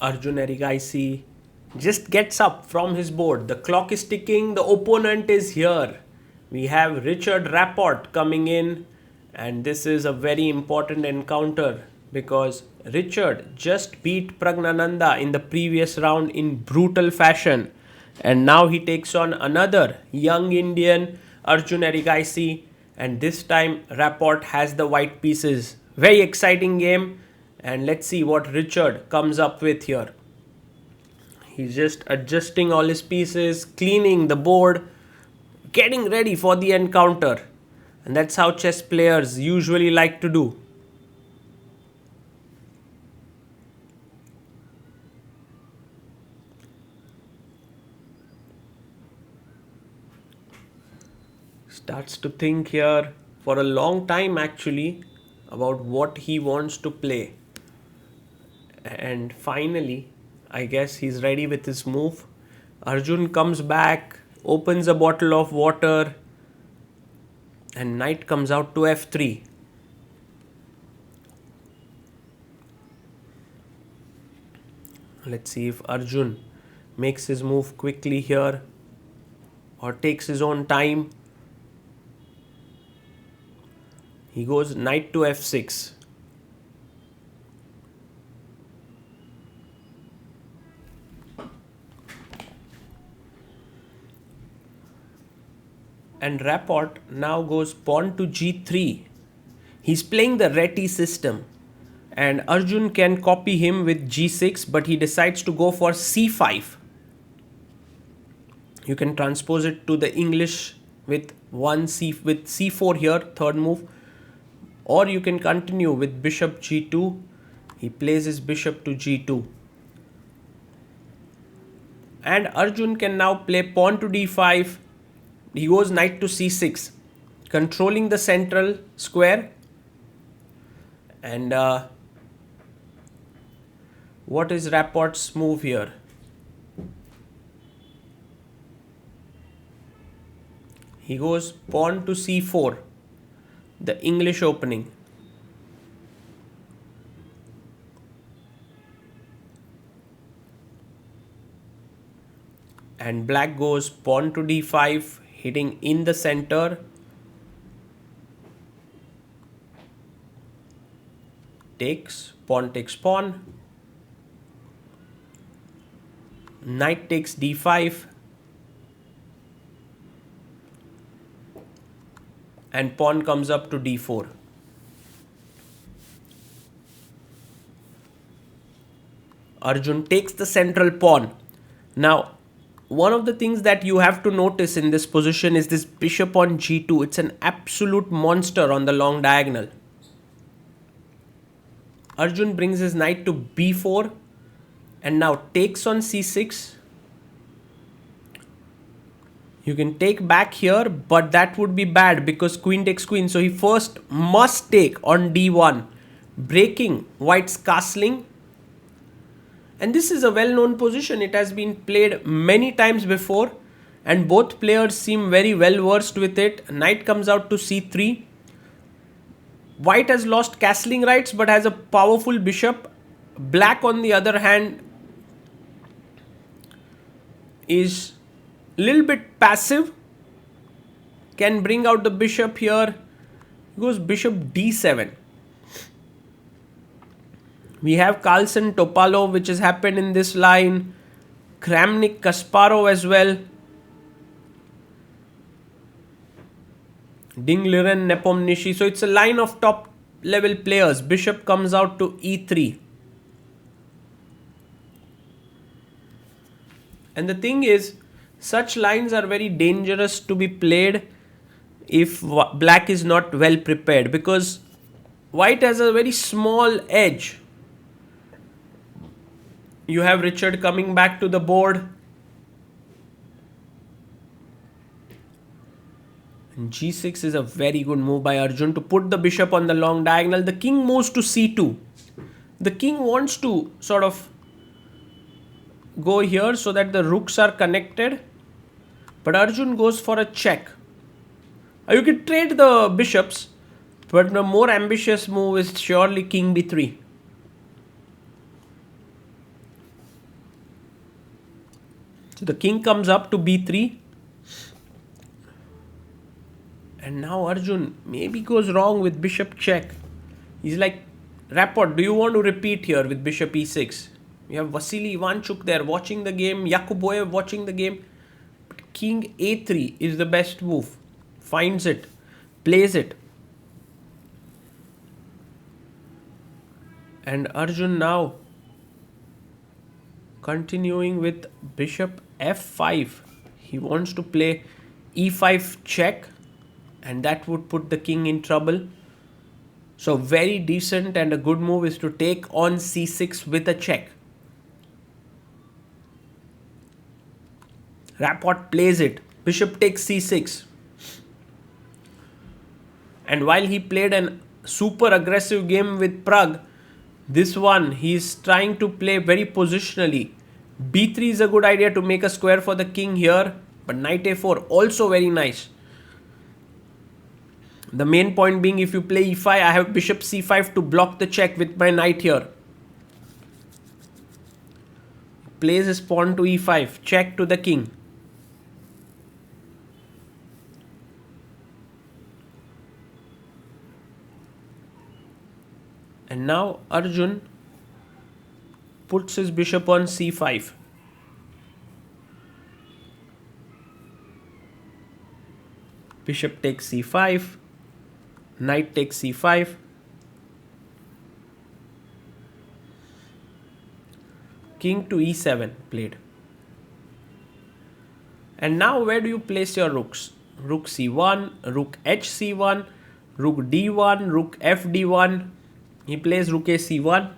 Arjun Erigaisi just gets up from his board. The clock is ticking. The opponent is here. We have Richard Rapport coming in, and this is a very important encounter because Richard just beat Praggnanandhaa in the previous round in brutal fashion, and now he takes on another young Indian, Arjun Erigaisi, and this time Rapport has the white pieces. Very exciting game, and let's see what Richard comes up with here. He's just adjusting all his pieces, cleaning the board, getting ready for the encounter. And that's how chess players usually like to do. Starts to think here for a long time actually about what he wants to play. And finally, I guess he's ready with his move. Arjun comes back, opens a bottle of water, and knight comes out to f3. Let's see if Arjun makes his move quickly here or takes his own time. He goes knight to f6. And Rapport now goes pawn to g3. He's playing the Reti system, and Arjun can copy him with g6, but he decides to go for c5. You can transpose it to the English with c4 here, third move, or you can continue with bishop g2. He plays his bishop to g2. And Arjun can now play pawn to d5. He goes knight to c6, controlling the central square. And what is Rapport's move here? He goes pawn to c4, the English opening. And black goes pawn to d5, hitting in the center. Takes, pawn takes pawn. Knight takes d5. And pawn comes up to d4. Arjun takes the central pawn. Now, one of the things that you have to notice in this position is this bishop on g2. It's an absolute monster on the long diagonal. Arjun brings his knight to b4 and now takes on c6. You can take back here, but that would be bad because queen takes queen. So he first must take on d1, breaking white's castling. And this is a well-known position. It has been played many times before, and both players seem very well versed with it. Knight comes out to c3. White has lost castling rights but has a powerful bishop. Black, on the other hand, is a little bit passive. Can bring out the bishop here. Goes bishop d7. We have Carlsen Topalov, which has happened in this line. Kramnik Kasparov as well. Ding Liren Nepomniachtchi. So it's a line of top level players. Bishop comes out to e3. And the thing is, such lines are very dangerous to be played if black is not well prepared, because white has a very small edge. You have Richard coming back to the board. And g6 is a very good move by Arjun to put the bishop on the long diagonal. The king moves to c2. The king wants to sort of go here so that the rooks are connected. But Arjun goes for a check. You could trade the bishops, but the more ambitious move is surely king b3. So the king comes up to b3. And now Arjun maybe goes wrong with bishop check. He's like, Rapport, do you want to repeat here with bishop e6? We have Vasily Ivanchuk there watching the game, Yakuboyev watching the game. But king a3 is the best move. Finds it, plays it. And Arjun now continuing with bishop f5. He wants to play e5 check, and that would put the king in trouble. So very decent and a good move is to take on c6 with a check. Rapport plays it. Bishop takes c6. And while he played a super aggressive game with Pragg, this one he's trying to play very positionally. b3 is a good idea to make a square for the king here, but knight a4 also very nice. The main point being, if you play e5, I have bishop c5 to block the check with my knight here. Plays his pawn to e5, check to the king. And now Arjun puts his bishop on c5. Bishop takes c5. Knight takes c5. King to e7 played. And now where do you place your rooks? Rook c1, rook hc1, rook d1, rook fd1. He plays rook a c1.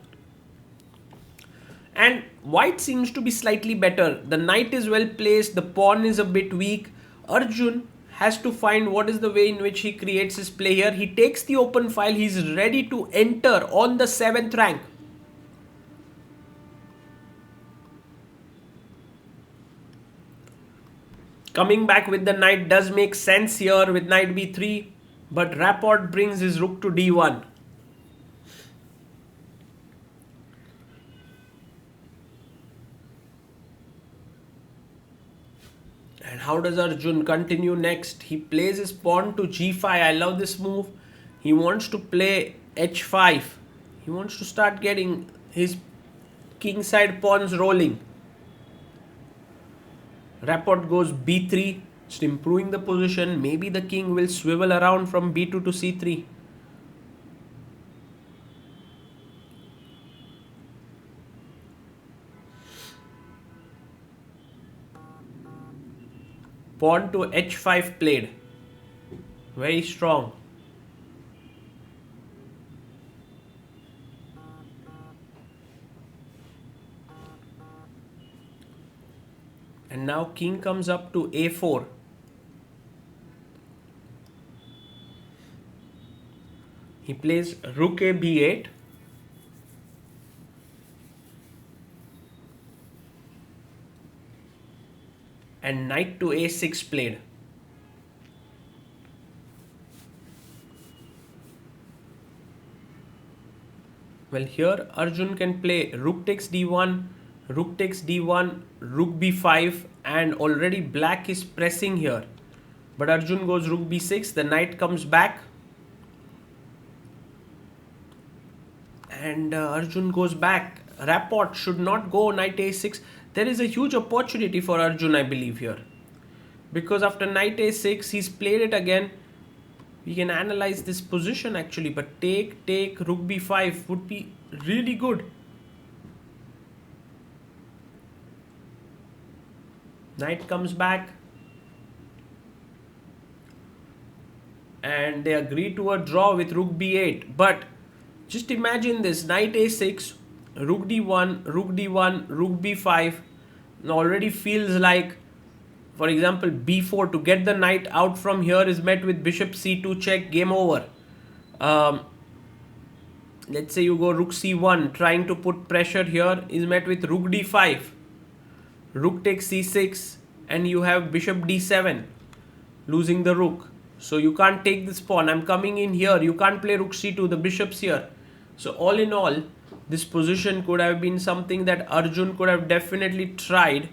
And white seems to be slightly better. The knight is well placed. The pawn is a bit weak. Arjun has to find what is the way in which he creates his play here. He takes the open file. He's ready to enter on the 7th rank. Coming back with the knight does make sense here with knight b3. But Rapport brings his rook to d1. And how does Arjun continue next? He plays his pawn to g5. I love this move. He wants to play h5. He wants to start getting his kingside pawns rolling. Rapport goes b3, just improving the position. Maybe the king will swivel around from b2 to c3. Pawn to h5 played. Very strong. And now king comes up to a4. He plays rook a b8. And knight to a6 played. Well, here Arjun can play rook takes d1, rook takes d1, rook b5, and already black is pressing here. But Arjun goes rook b6, the knight comes back. And Arjun goes back. Rapport should not go knight a6. There is a huge opportunity for Arjun, I believe, here. Because after knight a6, he's played it again. We can analyze this position actually. But take, rook b5 would be really good. Knight comes back. And they agree to a draw with rook b8. But just imagine this. Knight a6, rook d1, rook d1, rook b5. Already feels like, for example, b4 to get the knight out from here is met with bishop c2 check, game over. Let's say you go rook c1, trying to put pressure here, is met with rook d5. Rook takes c6 and you have bishop d7, losing the rook. So you can't take this pawn. I'm coming in here. You can't play rook c2. The bishop's here. So all in all, this position could have been something that Arjun could have definitely tried.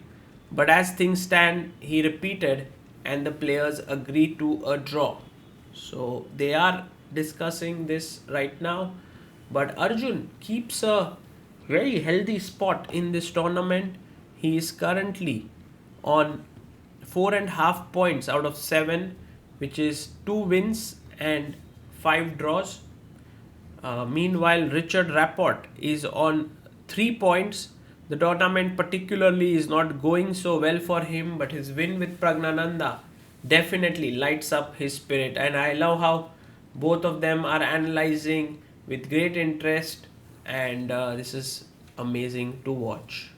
But as things stand, he repeated and the players agreed to a draw. So they are discussing this right now. But Arjun keeps a very healthy spot in this tournament. He is currently on 4.5 points out of 7, which is 2 wins and 5 draws. Meanwhile, Richard Rapport is on 3 points. The tournament particularly is not going so well for him, but his win with Praggnanandhaa definitely lights up his spirit. And I love how both of them are analyzing with great interest, and this is amazing to watch.